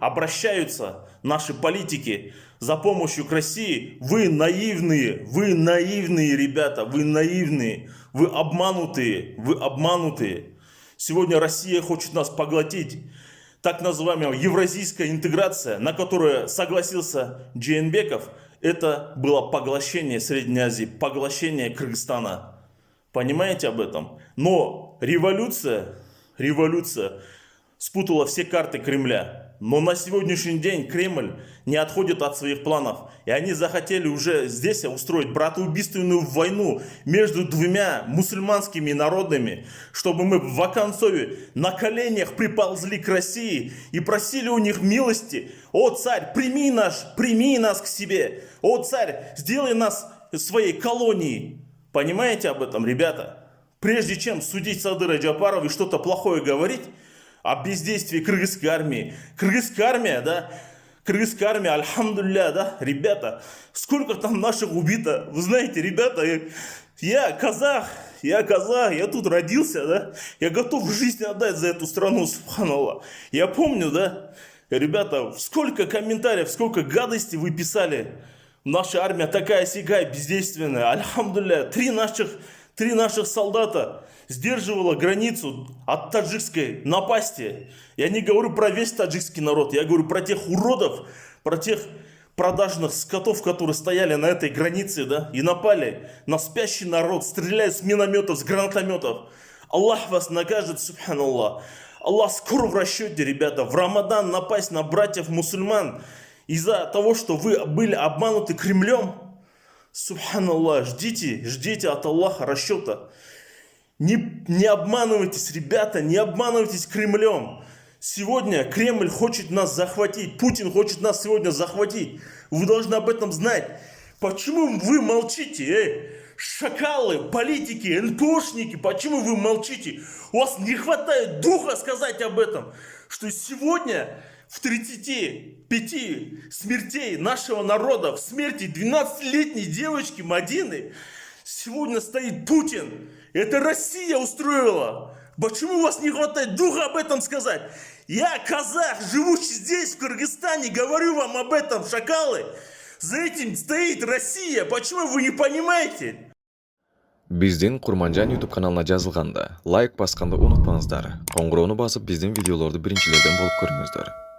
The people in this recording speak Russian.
обращаются наши политики за помощью к России, вы наивные, ребята, вы наивные, вы обманутые, вы обманутые. Сегодня Россия хочет нас поглотить. Так называемая евразийская интеграция, на которую согласился Джейнбеков, это было поглощение Средней Азии, поглощение Кыргызстана. Понимаете об этом? Но революция спутала все карты Кремля. Но на сегодняшний день Кремль не отходит от своих планов. И они захотели уже здесь устроить братоубийственную войну между двумя мусульманскими народами, чтобы мы в оконцове на коленях приползли к России и просили у них милости. О, царь, прими нас к себе. О, царь, сделай нас своей колонией. Понимаете об этом, ребята? Прежде чем судить Садыра Джапарова и что-то плохое говорить о бездействии кыргызской армии. Кыргызская армия, да? Кыргызская армия, альхамдулилля, да? Ребята, сколько там наших убито? Вы знаете, ребята, я казах, я тут родился, да? Я готов жизнь отдать за эту страну, субханаллах. Я помню, да? Ребята, сколько комментариев, сколько гадостей вы писали. Наша армия такая-сякая, бездейственная. Альхамдулилля, три наших солдата сдерживала границу от таджикской напасти. Я не говорю про весь таджикский народ, я говорю про тех уродов, про тех продажных скотов, которые стояли на этой границе, да, и напали на спящий народ, стреляя с минометов, с гранатометов. Аллах вас накажет, субханаллах. Аллах скоро в расчете, ребята. В Рамадан напасть на братьев мусульман из-за того, что вы были обмануты Кремлем. Субханаллах, ждите от Аллаха расчета. Не обманывайтесь, ребята, не обманывайтесь Кремлем. Сегодня Кремль хочет нас захватить, Путин хочет нас сегодня захватить. Вы должны об этом знать. Почему вы молчите, шакалы, политики, НПОшники, почему вы молчите? У вас не хватает духа сказать об этом, что сегодня в 35 смертей нашего народа, в смерти 12-летней девочки Мадины, сегодня стоит Путин. Это Россия устроила. Почему у вас не хватает духа об этом сказать? Я казах, живущий здесь, в Кыргызстане, говорю вам об этом, шакалы. За этим стоит Россия. Почему вы не понимаете? Биздин Курманжан YouTube каналына жазылганда лайк басканды унутпаңыздар. Коңгуроону басып биздин видеолорду биринчилерден болуп көрүңүздөр.